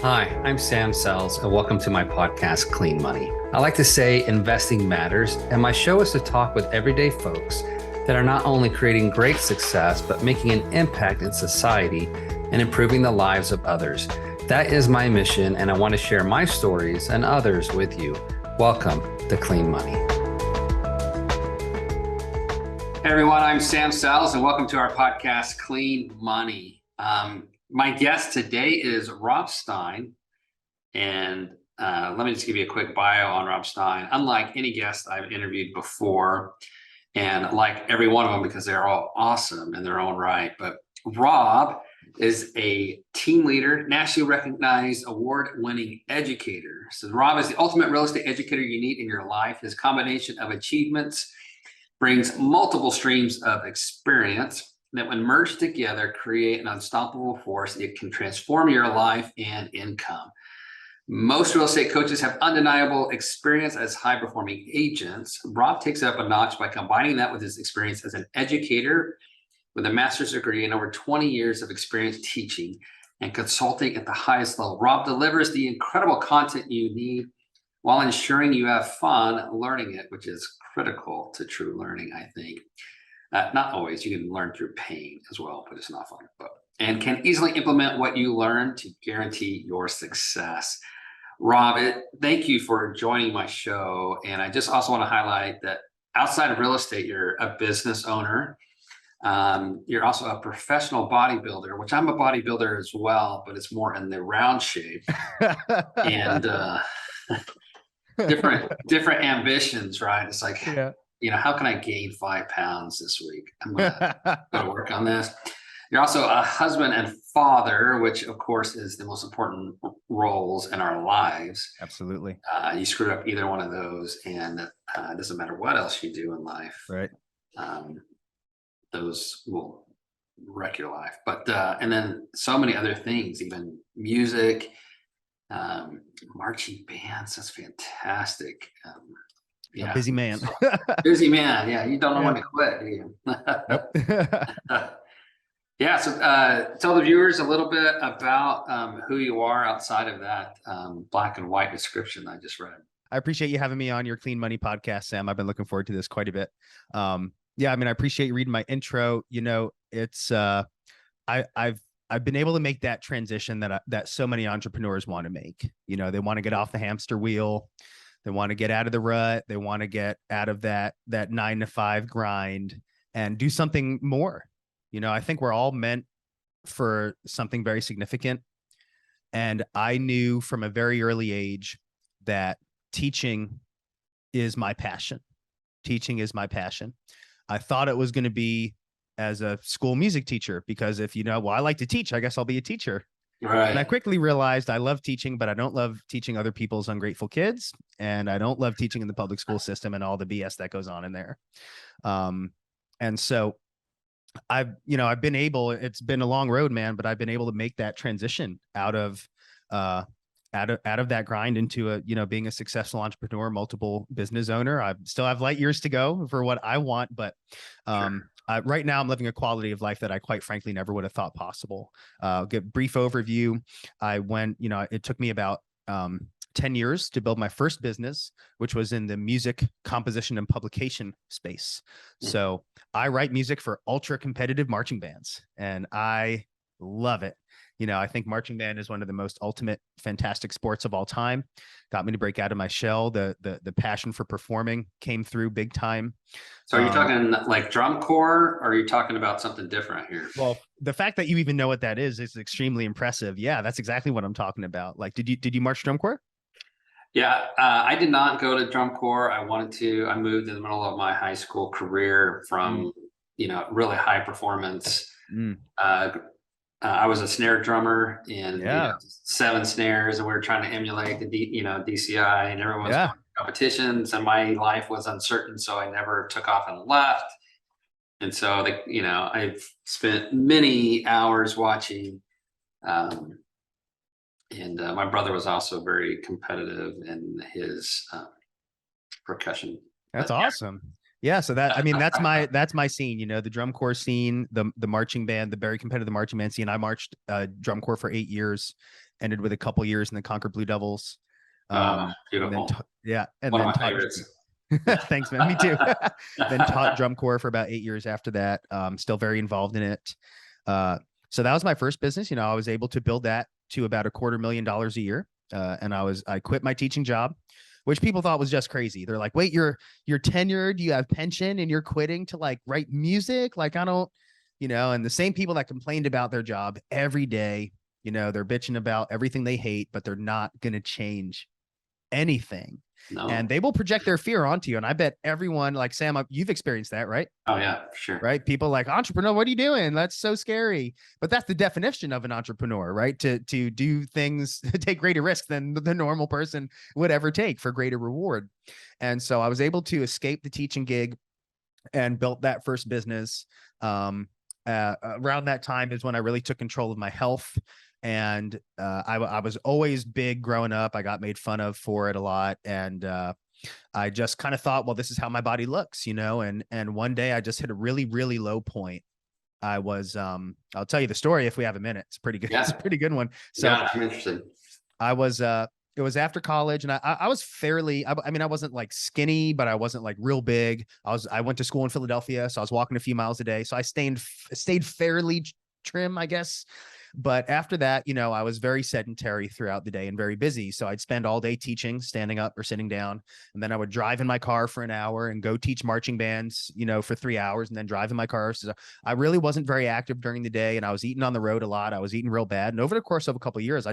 Hi, I'm Sam Sells, and welcome to my podcast, Clean Money. I like to say investing matters, and my show is to talk with everyday folks that are not only creating great success, but making an impact in society and improving the lives of others. That is my mission, and I want to share my stories and others with you. Welcome to Clean Money. Hey everyone, I'm Sam Sells, and welcome to our podcast, Clean Money. My guest today is Rob Stein, and let me just give you a quick bio on Rob Stein. Unlike any guest I've interviewed before, and like every one of them because they're all awesome in their own right, but Rob is a team leader, nationally recognized, award-winning educator. So Rob is the ultimate real estate educator you need in your life. His combination of achievements brings multiple streams of experience that when merged together create an unstoppable force that can transform your life and income. Most real estate coaches have undeniable experience as high-performing agents. Rob takes it up a notch by combining that with his experience as an educator with a master's degree and over 20 years of experience teaching and consulting at the highest level. Rob delivers the incredible content you need while ensuring you have fun learning it, which is critical to true learning, I think. Not always, you can learn through pain as well, but it's not fun. And can easily implement what you learn to guarantee your success. Rob, thank you for joining my show. And I just also want to highlight that outside of real estate, you're a business owner. You're also a professional bodybuilder, which I'm a bodybuilder as well, but it's more in the round shape. And different ambitions, right? It's like, yeah. How can I gain 5 pounds this week? I'm gonna go to work on this. You're also a husband and father, which of course is the most important roles in our lives. Absolutely. You screwed up either one of those, and it doesn't matter what else you do in life. Right. Those will wreck your life. But and then so many other things, even music, marching bands. That's fantastic. Yeah. A busy man. Busy man. Yeah, you don't know when to quit, do you? Nope. Yeah, so tell the viewers a little bit about who you are outside of that black and white description I just read. I appreciate you having me on your Clean Money podcast, Sam. I've been looking forward to this quite a bit. Yeah, I mean, I appreciate you reading my intro. It's I've been able to make that transition that so many entrepreneurs want to make. They want to get off the hamster wheel. They want to get out of the rut. They want to get out of that 9-to-5 grind and do something more. I think we're all meant for something very significant. And I knew from a very early age that teaching is my passion. Teaching is my passion. I thought it was going to be as a school music teacher, because if I like to teach, I guess I'll be a teacher. Right. And I quickly realized I love teaching, but I don't love teaching other people's ungrateful kids. And I don't love teaching in the public school system and all the BS that goes on in there. And so I've been able, it's been a long road, man, but I've been able to make that transition out of that grind into being a successful entrepreneur, multiple business owner. I still have light years to go for what I want, but Sure. Right now I'm living a quality of life that I quite frankly never would have thought possible. Give a brief overview. I went, it took me about 10 years to build my first business, which was in the music composition and publication space. So I write music for ultra competitive marching bands, and I love it. I think marching band is one of the most ultimate, fantastic sports of all time. Got me to break out of my shell. The passion for performing came through big time. So are you talking like drum corps, or are you talking about something different here? Well, the fact that you even know what that is extremely impressive. Yeah, that's exactly what I'm talking about. Like, did you march drum corps? Yeah, I did not go to drum corps. I wanted to. I moved in the middle of my high school career from, really high performance. I was a snare drummer in 7 snares, and we were trying to emulate the DCI, and everyone was going to competitions, and my life was uncertain, so I never took off and left. And so I've spent many hours watching. And my brother was also very competitive in his percussion. That's awesome. Yeah. So that's my scene, the drum corps scene, the marching band, the very competitive marching band scene. I marched drum corps for 8 years. ended with a couple years in the Concord Blue Devils. And then, Beautiful. yeah. And One of then my taught, favorites. thanks, man. Me too. Then taught drum corps for about 8 years after that. Still very involved in it. So that was my first business. You know, I was able to build that to about $250,000 a year. And I quit my teaching job, which people thought was just crazy. They're like, wait, you're tenured, you have pension, and you're quitting to like write music? Like, I don't, you know, and the same people that complained about their job every day, you know, they're bitching about everything they hate, but they're not going to change anything. And No. they will project their fear onto you. And I bet everyone, like Sam, you've experienced that, right? Oh yeah, for sure. Right? People like, entrepreneur, what are you doing? That's so scary. But that's the definition of an entrepreneur, right? To do things, to take greater risk than the normal person would ever take for greater reward. And so I was able to escape the teaching gig and built that first business. Around that time is when I really took control of my health. And I was always big growing up. I got made fun of for it a lot. And I just kind of thought, well, this is how my body looks, you know, and one day I just hit a really, really low point. I was, I'll tell you the story if we have a minute. It's pretty good. Yeah. It's a pretty good one. So Yeah, I'm interested. I was, it was after college, and I was fairly, I mean, I wasn't like skinny, but I wasn't like real big. I went to school in Philadelphia, so I was walking a few miles a day. So I stayed fairly trim, I guess. But after that, you know, I was very sedentary throughout the day and very busy. So I'd spend all day teaching, standing up or sitting down. And then I would drive in my car for an hour and go teach marching bands, you know, for 3 hours, and then drive in my car. So I really wasn't very active during the day, and I was eating on the road a lot. I was eating real bad. And over the course of a couple of years,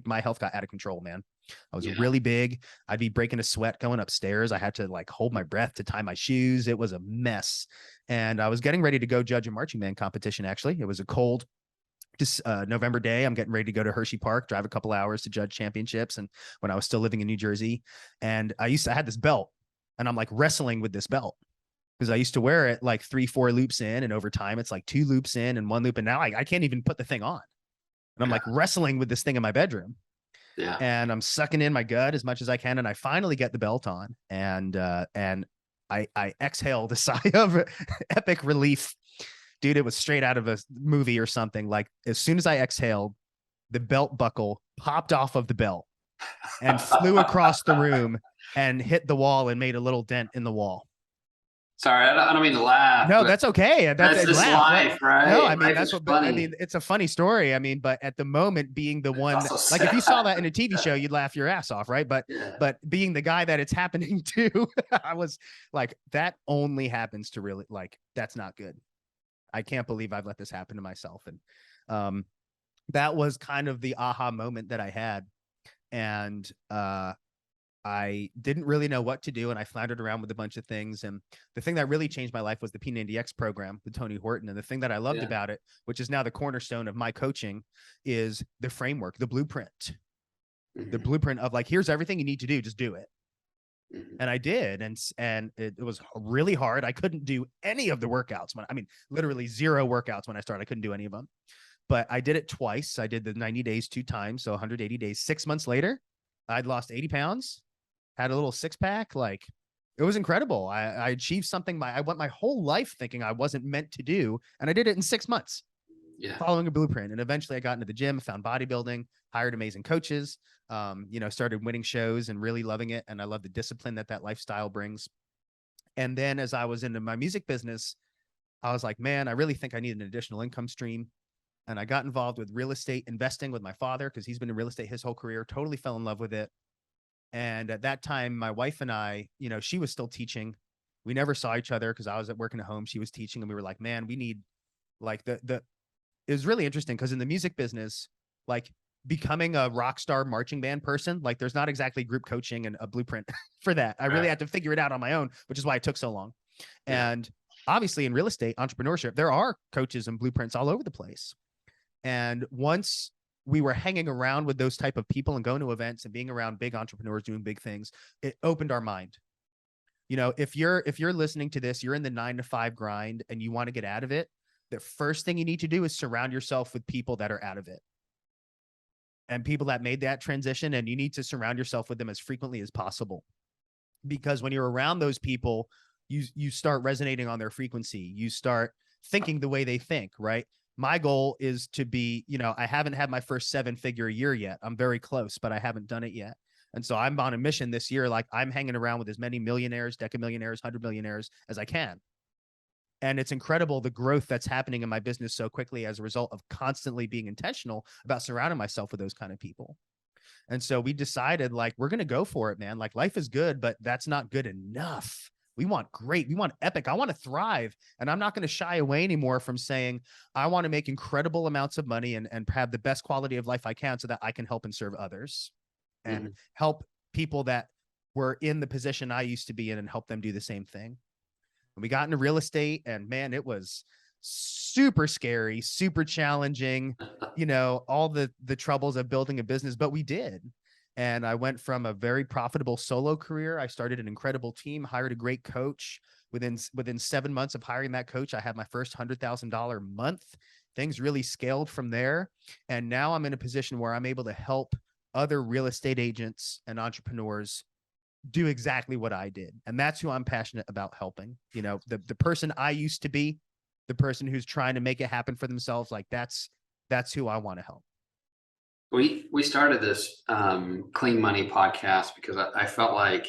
my health got out of control, man. I was really big. I'd be breaking a sweat going upstairs. I had to like hold my breath to tie my shoes. It was a mess. And I was getting ready to go judge a marching band competition. Actually, it was a cold November day. I'm getting ready to go to Hershey Park, drive a couple hours to judge championships. And when I was still living in New Jersey, and I had this belt, and I'm like wrestling with this belt because I used to wear it like 3-4 loops in, and over time it's like 2 loops in and 1 loop. And now I can't even put the thing on. And I'm like wrestling with this thing in my bedroom. Yeah. And I'm sucking in my gut as much as I can. And I finally get the belt on, and I exhale the sigh of epic relief. Dude, it was straight out of a movie or something. Like, as soon as I exhaled, the belt buckle popped off of the belt and flew across the room and hit the wall and made a little dent in the wall. Sorry, I don't mean to laugh. No, that's okay. That's just life, right? No, I mean, Life that's is what, funny. I mean, it's a funny story. I mean, but at the moment, being the one, also like if you sad. saw that in a TV show, you'd laugh your ass off, right? But being the guy that it's happening to, I was like, that only happens to really, like, that's not good. I can't believe I've let this happen to myself. And that was kind of the aha moment that I had. And I didn't really know what to do, and I floundered around with a bunch of things. And the thing that really changed my life was the P90X program with Tony Horton. And the thing that I loved about it, which is now the cornerstone of my coaching, is the framework, the blueprint, the blueprint of like, here's everything you need to do, just do it. And I did. And it was really hard. I couldn't do any of the workouts literally 0 workouts when I started. I couldn't do any of them, but I did it twice. I did the 90 days 2 times. So 180 days, 6 months later, I'd lost 80 pounds, had a little 6-pack. Like, it was incredible. I achieved something I went my whole life thinking I wasn't meant to do. And I did it in 6 months. Following a blueprint. And eventually I got into the gym, found bodybuilding, hired amazing coaches, started winning shows and really loving it. And I love the discipline that lifestyle brings. And then as I was into my music business, I was like, man, I really think I need an additional income stream. And I got involved with real estate investing with my father, because he's been in real estate his whole career, totally fell in love with it. And at that time, my wife and I, you know, she was still teaching. We never saw each other because I was at working at home. She was teaching, and we were like, man, we need like it was really interesting because in the music business, like becoming a rock star marching band person, like there's not exactly group coaching and a blueprint for that. I really had to figure it out on my own, which is why it took so long. And obviously in real estate, entrepreneurship, there are coaches and blueprints all over the place. And once we were hanging around with those type of people and going to events and being around big entrepreneurs doing big things, it opened our mind. You know, if you're listening to this, you're in the 9-to-5 grind and you want to get out of it, the first thing you need to do is surround yourself with people that are out of it and people that made that transition. And you need to surround yourself with them as frequently as possible, because when you're around those people, you start resonating on their frequency. You start thinking the way they think, right? my goal is to be, I haven't had my first 7-figure year yet. I'm very close, but I haven't done it yet. And so I'm on a mission this year. Like, I'm hanging around with as many millionaires, decamillionaires, 100 millionaires as I can. And it's incredible the growth that's happening in my business so quickly as a result of constantly being intentional about surrounding myself with those kind of people. And so we decided, like, we're going to go for it, man. Like, life is good, but that's not good enough. We want great. We want epic. I want to thrive. And I'm not going to shy away anymore from saying, I want to make incredible amounts of money and have the best quality of life I can so that I can help and serve others and help people that were in the position I used to be in and help them do the same thing. And we got into real estate, and man, it was super scary, super challenging, all the troubles of building a business, but we did. And I went from a very profitable solo career. I started an incredible team, hired a great coach. Within 7 months of hiring that coach, I had my first $100,000 month. Things really scaled from there. And now I'm in a position where I'm able to help other real estate agents and entrepreneurs do exactly what I did. And that's who I'm passionate about helping. The person I used to be, the person who's trying to make it happen for themselves. Like, that's who I want to help. We started this Clean Money podcast because I felt like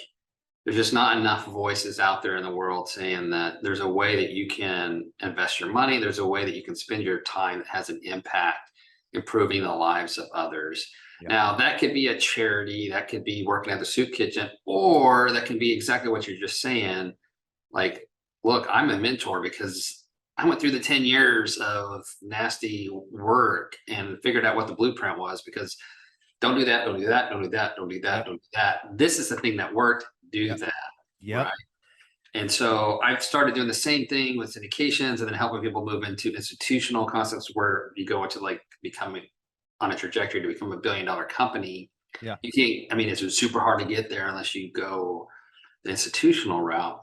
there's just not enough voices out there in the world saying that there's a way that you can invest your money. There's a way that you can spend your time that has an impact, improving the lives of others. Yeah. Now, that could be a charity, that could be working at the soup kitchen, or that can be exactly what you're just saying. Like, look, I'm a mentor because I went through the 10 years of nasty work and figured out what the blueprint was, because don't do that, don't do that, don't do that, don't do that, yep. Don't do that. This is the thing that worked, do yep. that. Yeah. Right? And so I've started doing the same thing with syndications and then helping people move into institutional concepts where you go into like becoming on a trajectory to become $1 billion company. Yeah. You can't, I mean, it's super hard to get there unless you go the institutional route.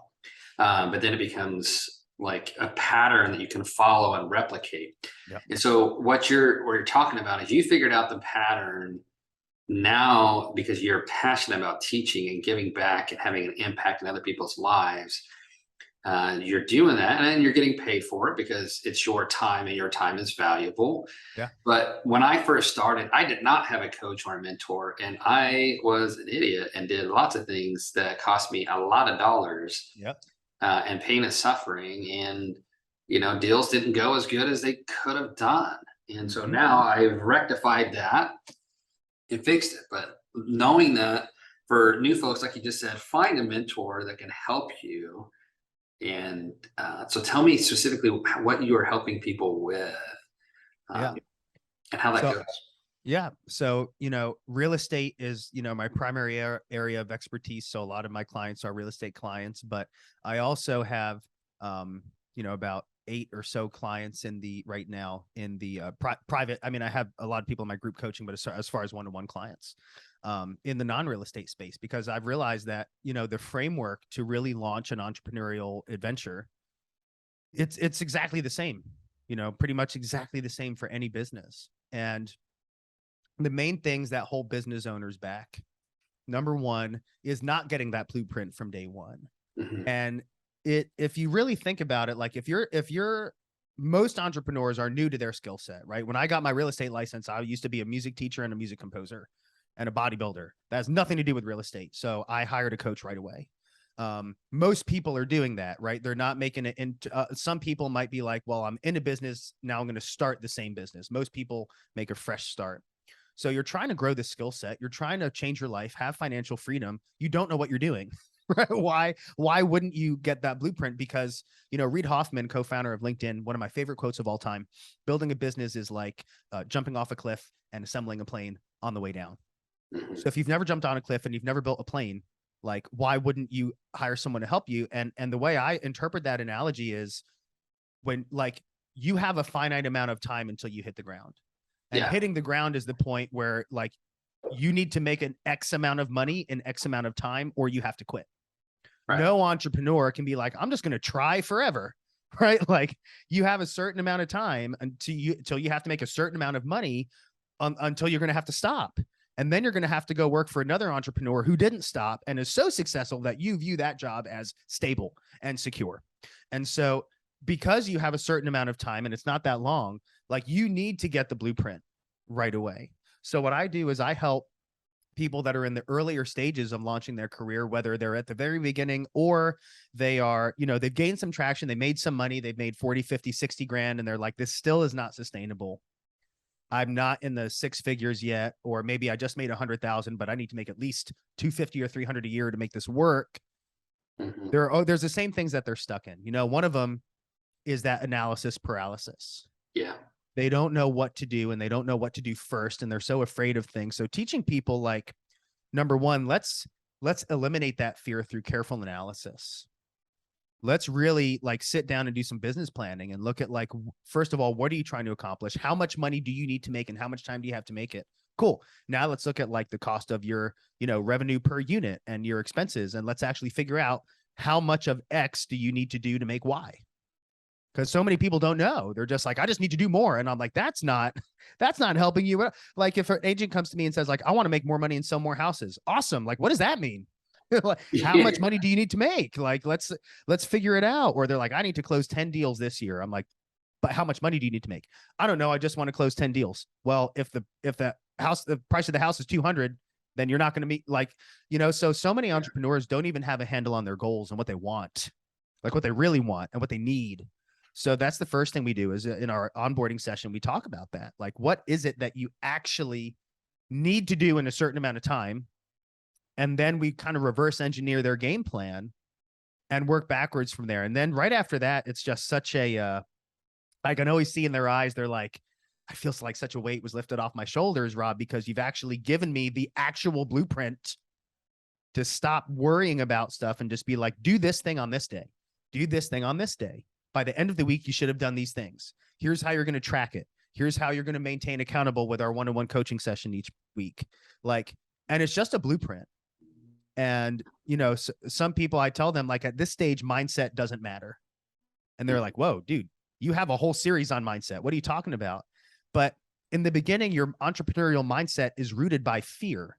But then it becomes like a pattern that you can follow and replicate. Yep. And so what you're talking about is you figured out the pattern now because you're passionate about teaching and giving back and having an impact in other people's lives. You're doing that and you're getting paid for it because it's your time and your time is valuable. Yeah. But when I first started, I did not have a coach or a mentor, and I was an idiot and did lots of things that cost me a lot of dollars. Yep. And pain and suffering, and deals didn't go as good as they could have done. And so now I've rectified that and fixed it. But knowing that for new folks, like you just said, find a mentor that can help you. And so tell me specifically what you are helping people with, and how that goes. Yeah. So, real estate is, my primary area of expertise. So a lot of my clients are real estate clients, but I also have, about 8 or so clients right now in the private. I mean, I have a lot of people in my group coaching, but as far as one-to-one clients in the non-real estate space, because I've realized that, the framework to really launch an entrepreneurial adventure, it's exactly the same, pretty much exactly the same for any business. And the main things that hold business owners back, number one, is not getting that blueprint from day one. Mm-hmm. And if you really think about it, like if most entrepreneurs are new to their skill set, right? When I got my real estate license, I used to be a music teacher and a music composer and a bodybuilder. That has nothing to do with real estate. So I hired a coach right away. Most people are doing that, right? They're not making it into, some people might be like, well, I'm in a business. Now I'm going to start the same business. Most people make a fresh start. So you're trying to grow the skill set. You're trying to change your life, have financial freedom. You don't know what you're doing, right? Why wouldn't you get that blueprint? Because, Reid Hoffman, co-founder of LinkedIn, one of my favorite quotes of all time, building a business is like jumping off a cliff and assembling a plane on the way down. So if you've never jumped on a cliff and you've never built a plane, like, why wouldn't you hire someone to help you? And the way I interpret that analogy is when, like, you have a finite amount of time until you hit the ground. And hitting the ground is the point where, like, you need to make an X amount of money in X amount of time, or you have to quit. Right. No entrepreneur can be like, I'm just going to try forever, right? Like, you have a certain amount of time until you have to make a certain amount of money until you're going to have to stop. And then you're going to have to go work for another entrepreneur who didn't stop and is so successful that you view that job as stable and secure. And so because you have a certain amount of time and it's not that long, like you need to get the blueprint right away. So what I do is I help people that are in the earlier stages of launching their career, whether they're at the very beginning or they are, they've gained some traction, they made some money, they've made 40, 50, 60 grand, and they're like, this still is not sustainable. I'm not in the six figures yet, or maybe I just made 100,000, but I need to make at least 250 or 300 a year to make this work. Mhm. There's the same things that they're stuck in. One of them is that analysis paralysis. Yeah. They don't know what to do and they don't know what to do first. And they're so afraid of things. So teaching people, like, number one, let's eliminate that fear through careful analysis. Let's really like sit down and do some business planning and look at, like, first of all, what are you trying to accomplish? How much money do you need to make and how much time do you have to make it? Cool. Now let's look at like the cost of your, revenue per unit and your expenses. And let's actually figure out how much of X do you need to do to make Y? Because so many people don't know. They're just like, I just need to do more. And I'm like, that's not helping you. Like if an agent comes to me and says like, I want to make more money and sell more houses. Awesome. Like, what does that mean? Like, how much money do you need to make? Like, let's figure it out. Or they're like, I need to close 10 deals this year. I'm like, but how much money do you need to make? I don't know. I just want to close 10 deals. Well, if the price of the house is 200, then you're not going to meet, like, so many entrepreneurs don't even have a handle on their goals and what they want, like what they really want and what they need. So that's the first thing we do is in our onboarding session, we talk about that. Like, what is it that you actually need to do in a certain amount of time? And then we kind of reverse engineer their game plan and work backwards from there. And then right after that, it's just such a, I can always see in their eyes, they're like, I feel like such a weight was lifted off my shoulders, Rob, because you've actually given me the actual blueprint to stop worrying about stuff and just be like, do this thing on this day, do this thing on this day. By the end of the week, you should have done these things. Here's how you're going to track it. Here's how you're going to maintain accountable with our one-on-one coaching session each week. Like, and it's just a blueprint. And, some people, I tell them, like, at this stage, mindset doesn't matter. And they're like, whoa, dude, you have a whole series on mindset. What are you talking about? But in the beginning, your entrepreneurial mindset is rooted by fear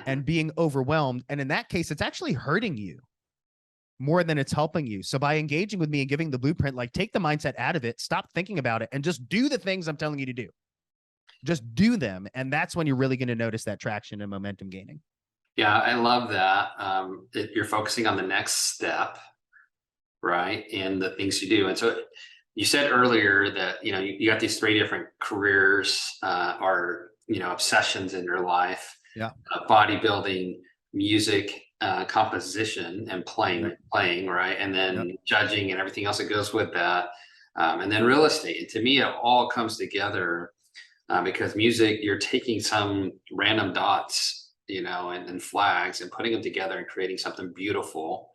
and being overwhelmed. And in that case, it's actually hurting you more than it's helping you. So by engaging with me and giving the blueprint, like, take the mindset out of it, stop thinking about it, and just do the things I'm telling you to do. Just do them. And that's when you're really going to notice that traction and momentum gaining. Yeah, I love that. You're focusing on the next step, right? And the things you do. And so you said earlier that, you got these 3 different careers, or, obsessions in your life. Yeah. Bodybuilding, music, composition, and playing, right? And then judging and everything else that goes with that. And then real estate. And to me, it all comes together because music, you're taking some random dots, and flags and putting them together and creating something beautiful.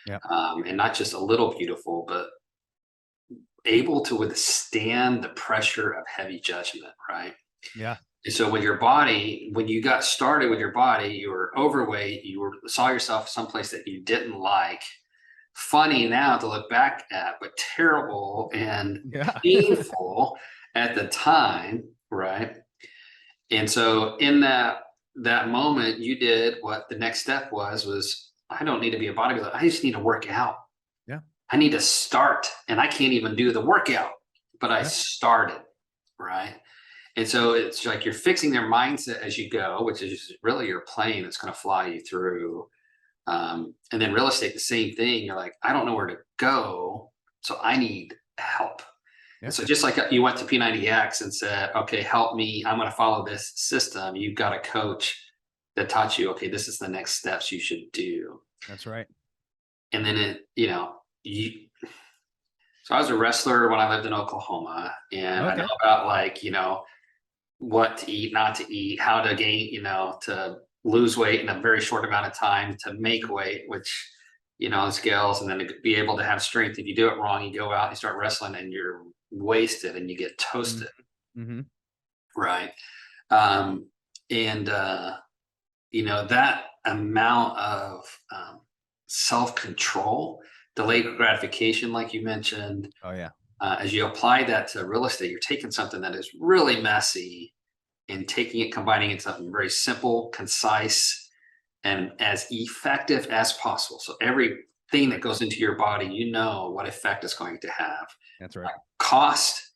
Yeah. And not just a little beautiful, but able to withstand the pressure of heavy judgment, right? Yeah. And so with your body, when you got started with your body, you were overweight, saw yourself someplace that you didn't like. Funny now to look back at, but terrible and painful at the time, right? And so in that moment, you did what the next step was, I don't need to be a bodybuilder. I just need to work out. Yeah. I need to start, and I can't even do the workout, but I started, right? And so it's like you're fixing their mindset as you go, which is really your plane that's going to fly you through. And then real estate, the same thing. You're like, I don't know where to go, so I need help. Yeah. And so just like you went to P90X and said, okay, help me, I'm going to follow this system. You've got a coach that taught you, okay, this is the next steps you should do. That's right. And then so I was a wrestler when I lived in Oklahoma, and I know about, like, what to eat, not to eat, how to gain, to lose weight in a very short amount of time, to make weight, which, scales, and then to be able to have strength. If you do it wrong, you go out and you start wrestling and you're wasted and you get toasted. Mm-hmm. Right. That amount of self-control, delayed gratification, like you mentioned. Oh yeah. As you apply that to real estate, you're taking something that is really messy and combining it into something very simple, concise, and as effective as possible. So every thing that goes into your body, you know what effect it's going to have. That's right. Like cost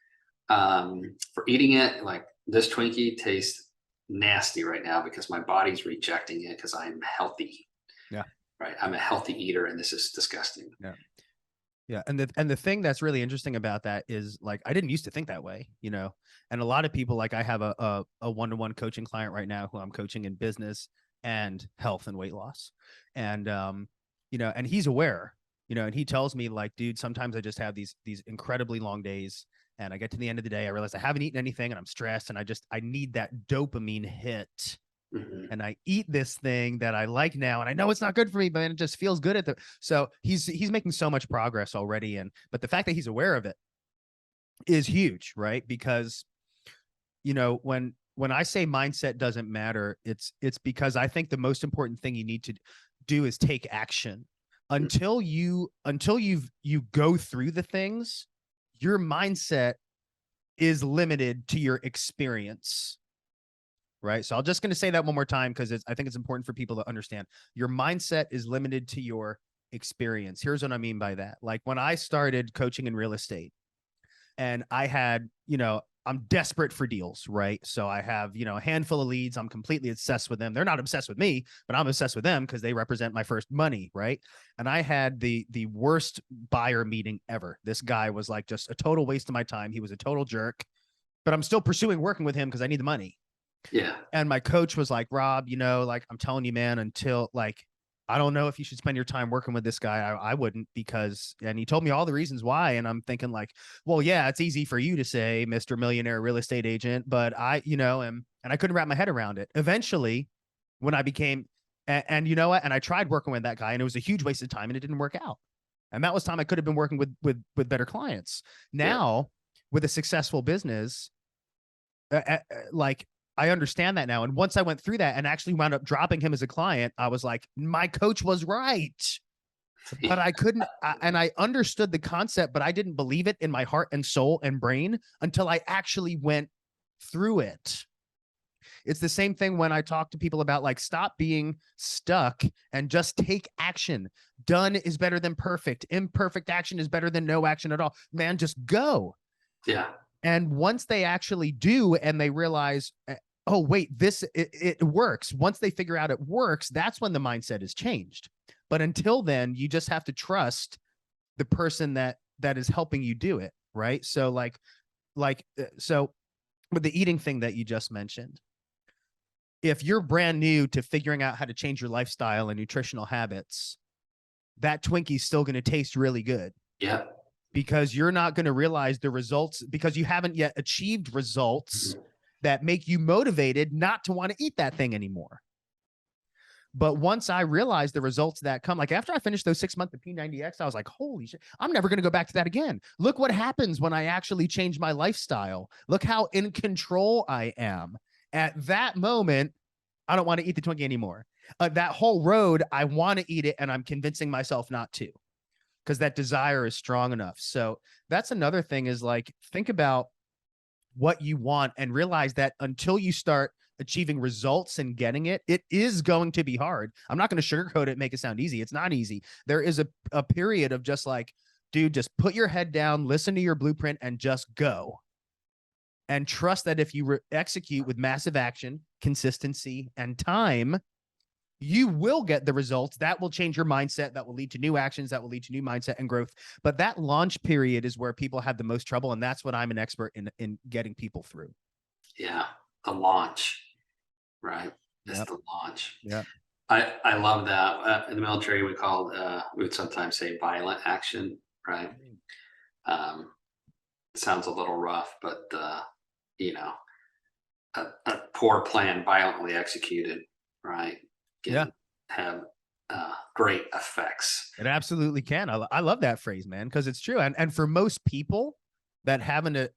for eating it, like this Twinkie tastes nasty right now because my body's rejecting it because I'm healthy. Yeah. Right. I'm a healthy eater and this is disgusting. Yeah. Yeah. And the thing that's really interesting about that is like, I didn't used to think that way, you know, and a lot of people, like I have a one-to-one coaching client right now who I'm coaching in business and health and weight loss. And, you know, and he's aware, you know, and he tells me like, dude, sometimes I just have these incredibly long days and I get to the end of the day, I realize I haven't eaten anything and I'm stressed and I need that dopamine hit. Mm-hmm. And I eat this thing that I like now, and I know it's not good for me, but it just feels good at the. So he's making so much progress already, but the fact that he's aware of it is huge, right? Because you know when I say mindset doesn't matter, it's because I think the most important thing you need to do is take action. Until you go through the things, your mindset is limited to your experience. Right. So I'm just going to say that one more time because I think it's important for people to understand your mindset is limited to your experience. Here's what I mean by that. Like when I started coaching in real estate and I had, you know, I'm desperate for deals, right? So I have, you know, a handful of leads. I'm completely obsessed with them. They're not obsessed with me, but I'm obsessed with them because they represent my first money, right? And I had the worst buyer meeting ever. This guy was like just a total waste of my time. He was a total jerk, but I'm still pursuing working with him because I need the money. Yeah. And my coach was like, Rob, you know, like I'm telling you, man, until like, I don't know if you should spend your time working with this guy. I wouldn't because, and he told me all the reasons why. And I'm thinking like, well, yeah, it's easy for you to say, Mr. Millionaire Real Estate Agent, but I, you know, and I couldn't wrap my head around it. Eventually, when I became, and you know what? And I tried working with that guy and it was a huge waste of time and it didn't work out. And that was time I could have been working with better clients. Now, with a successful business, like, I understand that now. And once I went through that and actually wound up dropping him as a client, I was like, my coach was right. But I couldn't, and I understood the concept, but I didn't believe it in my heart and soul and brain until I actually went through it. It's the same thing when I talk to people about like, stop being stuck and just take action. Done is better than perfect. Imperfect action is better than no action at all. Man, just go. Yeah. And once they actually do and they realize, oh, wait, it works. Once they figure out it works, that's when the mindset is changed. But until then, you just have to trust the person that is helping you do it. Right. So so with the eating thing that you just mentioned, if you're brand new to figuring out how to change your lifestyle and nutritional habits, that Twinkie's still going to taste really good. Yeah. Because you're not going to realize the results because you haven't yet achieved results that make you motivated not to want to eat that thing anymore. But once I realized the results that come, like after I finished those 6 months of P90X, I was like, holy shit, I'm never going to go back to that again. Look what happens when I actually change my lifestyle. Look how in control I am. At that moment, I don't want to eat the Twinkie anymore. That whole road, I want to eat it and I'm convincing myself not to, because that desire is strong enough. So that's another thing is like, think about what you want and realize that until you start achieving results and getting it, it is going to be hard. I'm not going to sugarcoat it, make it sound easy. It's not easy. There is a period of just like, dude, just put your head down, listen to your blueprint and just go. And trust that if you execute with massive action, consistency, and time, you will get the results that will change your mindset, that will lead to new actions, that will lead to new mindset and growth. But that launch period is where people have the most trouble. And that's what I'm an expert in getting people through. Yeah. The launch, right? It's the launch. Yeah. I love that. In the military, we would sometimes say violent action, right? It sounds a little rough, but you know, a poor plan violently executed, right? Can have great effects. It absolutely can. I love that phrase, man, because it's true. And for most people that haven't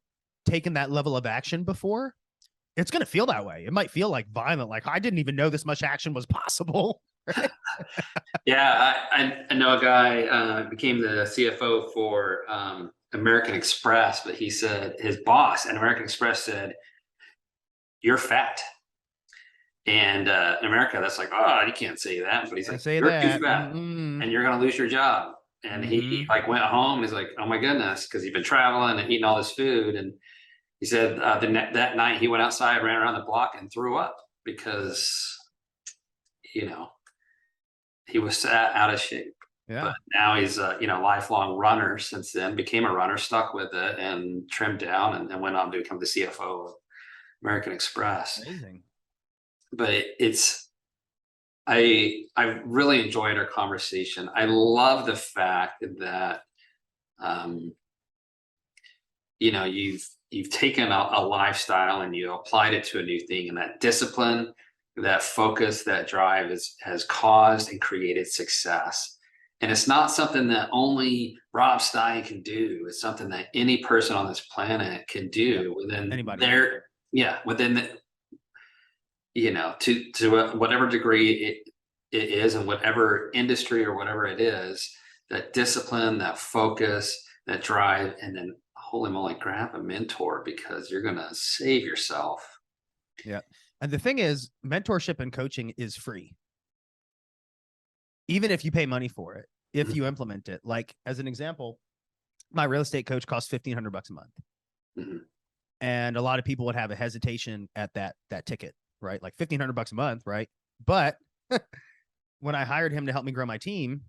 taken that level of action before, it's going to feel that way. It might feel like violent, like I didn't even know this much action was possible. Right? Yeah, I know a guy became the CFO for American Express, but he said his boss at American Express said, "You're fat." And in America, that's like, oh, you can't say that. But he's I like, say you're too that. fat and you're going to lose your job. And he like went home and he's like, oh my goodness, because he'd been traveling and eating all this food. And he said that night he went outside, ran around the block and threw up because, he was out of shape. Yeah. But now he's a lifelong runner since then, became a runner, stuck with it and trimmed down and went on to become the CFO of American Express. Amazing. But I really enjoyed our conversation. I love the fact that you've taken a lifestyle and you applied it to a new thing, and that discipline, that focus, that drive has caused and created success. And it's not something that only Rob Stein can do. It's something that any person on this planet can do within Anybody. within to whatever degree it is, and whatever industry or whatever it is, that discipline, that focus, that drive, and then holy moly, grab a mentor, because you're going to save yourself. Yeah. And the thing is, mentorship and coaching is free. Even if you pay money for it, if you implement it. Like, as an example, my real estate coach costs $1,500 a month. Mm-hmm. And a lot of people would have a hesitation at that ticket, right? Like $1,500 a month, right? But when I hired him to help me grow my team,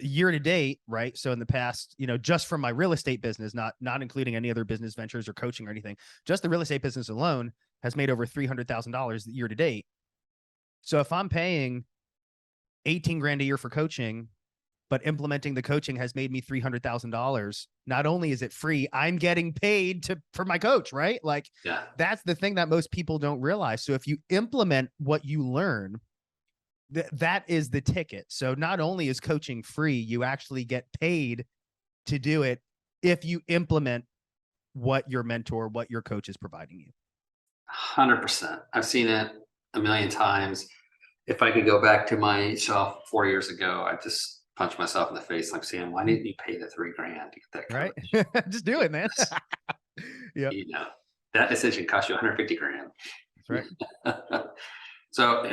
year to date, right? So in the past, just from my real estate business, not including any other business ventures or coaching or anything, just the real estate business alone has made over $300,000 year to date. So if I'm paying 18 grand a year for coaching, but implementing the coaching has made me $300,000, not only is it free, I'm getting paid for my coach, right? Like, that's the thing that most people don't realize. So if you implement what you learn, that is the ticket. So not only is coaching free, you actually get paid to do it if you implement what your mentor, what your coach is providing you. 100%. I've seen it a million times. If I could go back to myself 4 years ago, I'd just punch myself in the face like, Sam, why didn't you pay the $3,000 to get that coach? Right? Just do it, man. Yeah. That decision cost you 150 grand. That's right. So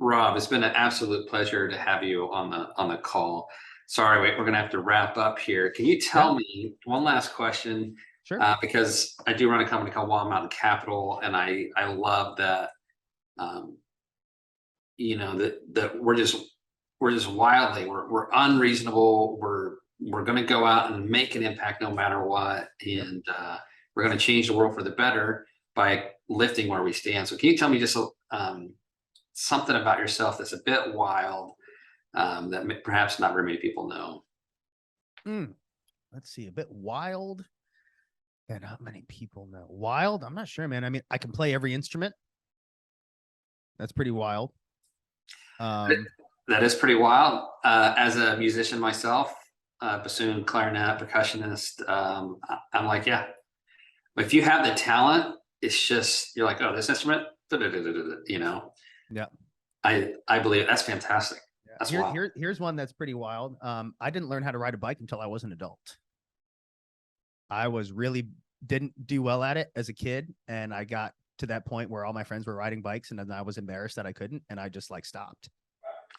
Rob, it's been an absolute pleasure to have you on the call. Sorry, we're going to have to wrap up here. Can you tell me one last question? Sure. Because I do run a company called Wild Mountain Capital, and I love that. That we're just wildly, we're unreasonable. We're going to go out and make an impact no matter what, and we're going to change the world for the better by lifting where we stand. So can you tell me just something about yourself that's a bit wild, that perhaps not very many people know? Let's see, a bit wild that not many people know. Wild? I'm not sure, man. I mean, I can play every instrument. That's pretty wild. That is pretty wild. As a musician myself, bassoon, clarinet, percussionist, I'm like, yeah. But if you have the talent, it's just, you're like, oh, this instrument, Yeah. I believe that's fantastic. Yeah. That's wild. Here's one that's pretty wild. I didn't learn how to ride a bike until I was an adult. I didn't do well at it as a kid, and I got to that point where all my friends were riding bikes, and then I was embarrassed that I couldn't, and I just stopped.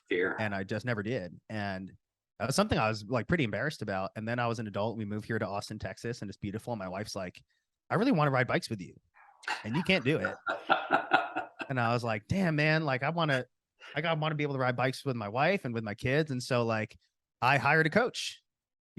Fear. And I just never did. And that was something I was pretty embarrassed about. And then I was an adult. We moved here to Austin, Texas, and it's beautiful. And my wife's like, I really want to ride bikes with you, and you can't do it. And I was like, damn, man, I want to be able to ride bikes with my wife and with my kids. And so I hired a coach.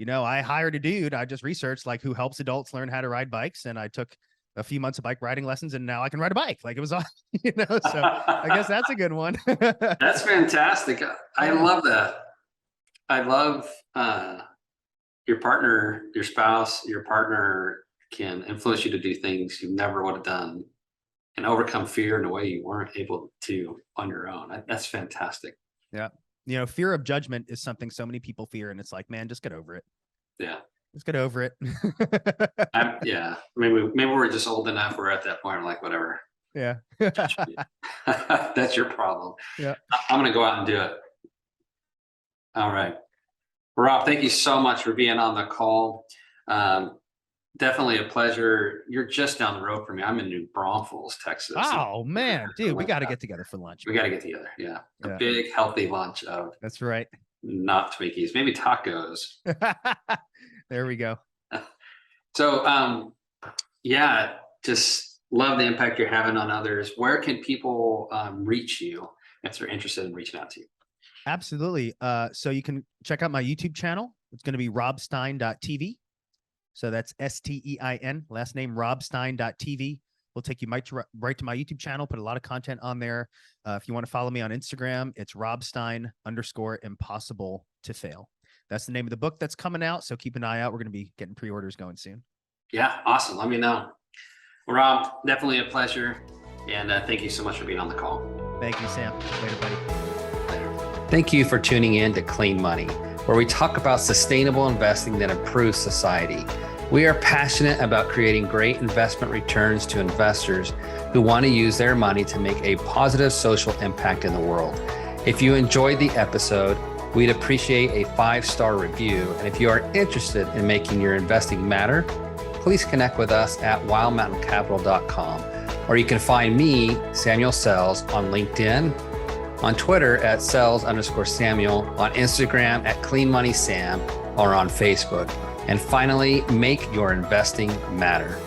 I hired a dude. I just researched who helps adults learn how to ride bikes. And I took a few months of bike riding lessons, and now I can ride a bike. It was, so I guess that's a good one. That's fantastic. I love that. I love your partner, your spouse, your partner can influence you to do things you never would have done and overcome fear in a way you weren't able to on your own. That's fantastic. Yeah. Fear of judgment is something so many people fear, and it's like, man, just get over it. Yeah. Just get over it. Yeah. Maybe we're just old enough. We're at that point, whatever. Yeah. That's your problem. Yeah. I'm going to go out and do it. All right. Rob, thank you so much for being on the call. definitely a pleasure. You're just down the road from me. I'm in New Braunfels, Texas. Oh man, dude, we got to get together for lunch. We got to get together. Yeah. A Yeah. big, healthy lunch of That's right. not Twinkies, maybe tacos. There we go. So, yeah, just love the impact you're having on others. Where can people reach you if they're interested in reaching out to you? Absolutely. So you can check out my YouTube channel. It's going to be robstein.tv. So that's Stein, last name robstein.tv. We'll take you right to my YouTube channel, put a lot of content on there. If you want to follow me on Instagram, it's robstein_impossible to fail. That's the name of the book that's coming out. So keep an eye out. We're going to be getting pre-orders going soon. Yeah, awesome. Let me know. Well, Rob, definitely a pleasure. And thank you so much for being on the call. Thank you, Sam. Later, buddy. Thank you for tuning in to Clean Money, where we talk about sustainable investing that improves society. We are passionate about creating great investment returns to investors who want to use their money to make a positive social impact in the world. If you enjoyed the episode, we'd appreciate a 5-star review. And if you are interested in making your investing matter, please connect with us at wildmountaincapital.com, or you can find me, Samuel Sells, on LinkedIn, on Twitter at Sells_Samuel, on Instagram at Clean Money Sam, or on Facebook. And finally, make your investing matter.